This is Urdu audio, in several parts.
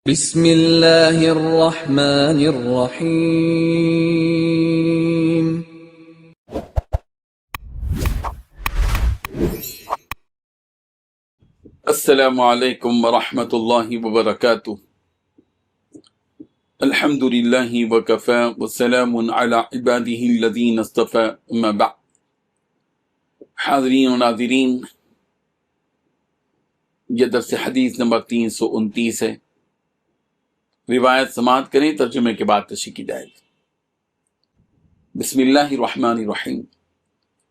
بسم اللہ الرحمن الرحیم۔ السلام علیکم ورحمۃ اللہ وبرکاتہ۔ الحمد للہ وکفی والسلام علی عبادہ الذین اصطفی، اما بعد۔ حاضرین و ناظرین، یہ درس حدیث نمبر 329 ہے۔ روایت سماعت کریں، ترجمے کے بعد تشریح کی جائے گی۔ بسم اللہ الرحمن الرحیم۔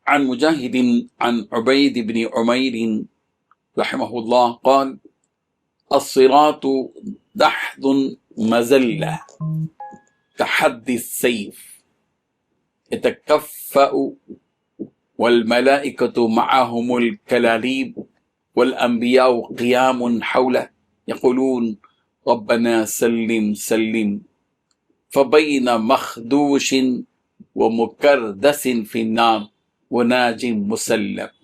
عن مجاہد عن عبید بن عمیر رحمہ اللہ قال: الصراط دحض مزلہ كحد السيف يتكفأ والملائكة معهم الكلاليب والأنبياء قيام حوله يقولون ربنا سلم سلم فبين مخدوش ومكردس في النار وناج مسلم۔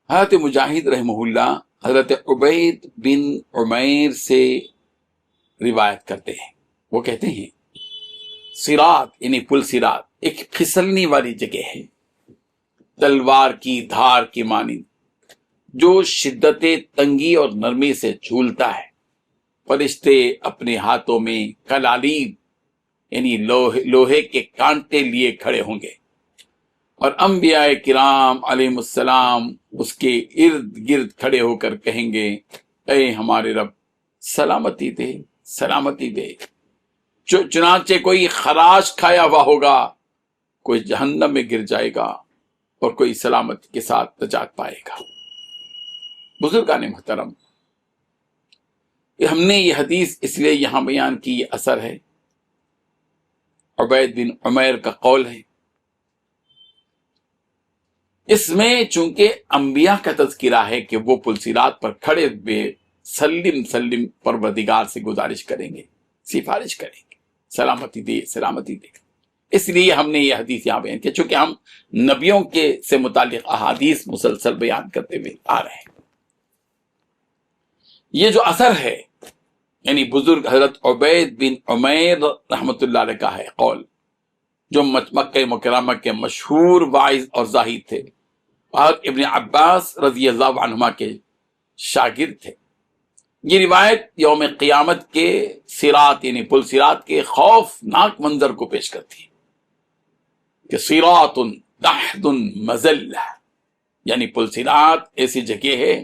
حضرت مجاہد رحمہ اللہ حضرت عبید بن عمیر سے روایت کرتے ہیں۔ وہ کہتے ہیں صراط یعنی پل صراط ایک پھسلنے والی جگہ ہے، تلوار کی دھار کی مانند، جو شدت تنگی اور نرمی سے جھولتا ہے۔ فرشتے اپنے ہاتھوں میں کلالیب یعنی لوہے کے کانٹے لیے کھڑے ہوں گے، اور انبیاء کرام علیہ السلام اس کے ارد گرد کھڑے ہو کر کہیں گے: اے ہمارے رب، سلامتی دے، سلامتی دے۔ چنانچہ کوئی خراش کھایا ہوا ہوگا، کوئی جہنم میں گر جائے گا، اور کوئی سلامتی کے ساتھ نجات پائے گا۔ بزرگان محترم، ہم نے یہ حدیث اس لیے یہاں بیان کی، یہ اثر ہے، عبید بن عمیر کا قول ہے۔ اس میں چونکہ انبیاء کا تذکرہ ہے کہ وہ پل صراط پر کھڑے ہوئے سلم سلم پروردگار سے گزارش کریں گے، سفارش کریں گے، سلامتی دے، سلامتی دے۔ اس لیے ہم نے یہ حدیث یہاں بیان کی، چونکہ ہم نبیوں کے سے متعلق احادیث مسلسل بیان کرتے ہوئے آ رہے ہیں۔ یہ جو اثر ہے یعنی بزرگ حضرت عبید بن عمیر رحمۃ اللہ علیہ کا ہے قول، جو مکہ مکرمہ کے مشہور واعظ اور زاہد تھے، اور ابن عباس رضی اللہ عنہما کے شاگرد تھے۔ یہ روایت یوم قیامت کے صراط یعنی پل صراط کے خوفناک منظر کو پیش کرتی ہے کہ صراط دحض مزلہ، یعنی پل صراط ایسی جگہ ہے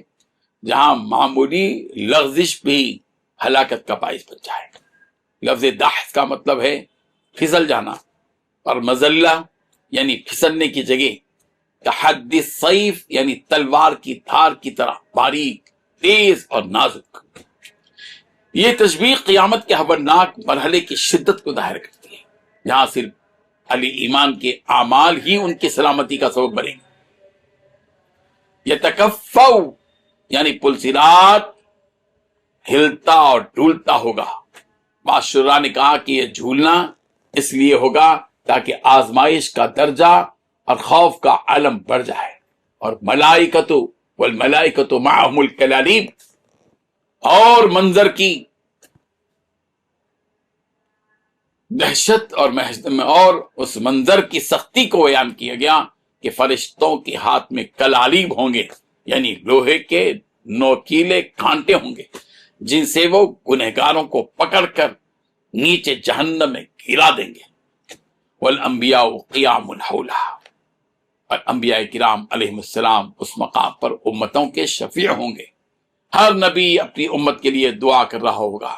جہاں معمولی لغزش بھی ہلاکت کا باعث بن جائے گا۔ لفظ دحض کا مطلب ہے پھسل جانا، اور مزلہ یعنی پھسلنے کی جگہ، کحد السیف یعنی تلوار کی دھار کی طرح باریک، تیز اور نازک۔ یہ تشبیہ قیامت کے ہولناک مرحلے کی شدت کو ظاہر کرتی ہے، جہاں صرف اہل ایمان کے اعمال ہی ان کی سلامتی کا سبب بنے گا۔ یتکفؤ یعنی پل صراط ہلتا اور ڈولتا ہوگا۔ بعض شراح نے کہا کہ یہ جھولنا اس لیے ہوگا تاکہ آزمائش کا درجہ اور خوف کا عالم بڑھ جائے، اور ملائکۃ والملائکۃ معهم الکلالیب، اور منظر کی دہشت اور اس منظر کی سختی کو بیان کیا گیا کہ فرشتوں کے ہاتھ میں کلالیب ہوں گے، یعنی لوہے کے نوکیلے کانٹے ہوں گے، جن سے وہ گنہگاروں کو پکڑ کر نیچے جہنم میں گرا دیں گے۔ والانبیاء قیام حولہ، اور انبیاء کرام علیہ السلام اس مقام پر امتوں کے شفیع ہوں گے۔ ہر نبی اپنی امت کے لیے دعا کر رہا ہوگا: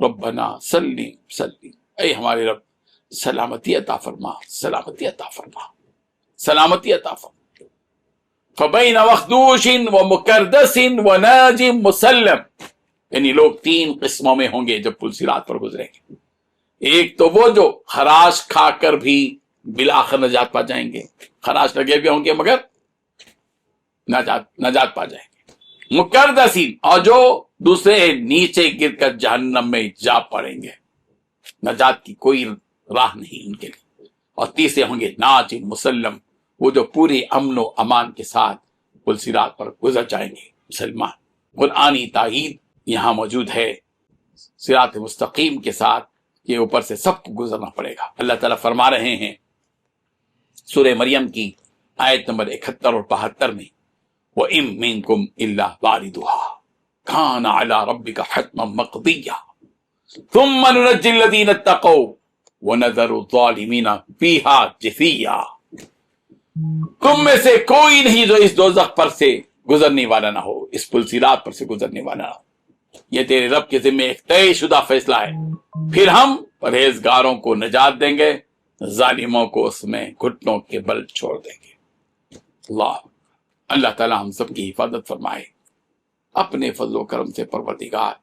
ربنا سلم سلم، اے ہمارے رب، سلامتی عطا فرما، سلامتی عطا فرما، سلامتی عطا فرما۔ فبین مخدوش ومکردس وناج مسلم، یعنی لوگ تین قسموں میں ہوں گے جب پل صراط پر گزریں گے۔ ایک تو وہ جو خراش کھا کر بھی بالآخر نجات پا جائیں گے، خراش لگے بھی ہوں گے مگر نجات پا جائیں گے۔ مکردسین، اور جو دوسرے نیچے گر کر جہنم میں جا پڑیں گے، نجات کی کوئی راہ نہیں ان کے لیے۔ اور تیسرے ہوں گے ناج مسلم، وہ جو پورے امن و امان کے ساتھ پل صراط پر گزر جائیں گے مسلمان۔ قرآنی تائید یہاں موجود ہے صراط مستقیم کے ساتھ، یہ اوپر سے سب کو گزرنا پڑے گا۔ اللہ تعالیٰ فرما رہے ہیں سورہ مریم کی آیت نمبر 71 اور 72 میں، وَإِن مِّنكُمْ إِلَّا وَارِدُهَا كَانَ عَلَى رَبِّكَ حَتْمًا مَّقْضِيًّا ثُمَّ نُنَجِّي الَّذِينَ اتَّقَوْا وَنَذَرُ الظَّالِمِينَ فِيهَا جِثِيًّا۔ تم میں سے کوئی نہیں جو اس دوزخ پر سے گزرنے والا نہ ہو، اس پل صراط پر سے گزرنے والا نہ ہو۔ یہ تیرے رب کے ذمہ ایک طے شدہ فیصلہ ہے، پھر ہم پرہیزگاروں کو نجات دیں گے، ظالموں کو اس میں گھٹنوں کے بل چھوڑ دیں گے۔ اللہ تعالیٰ ہم سب کی حفاظت فرمائے اپنے فضل و کرم سے پروردگار۔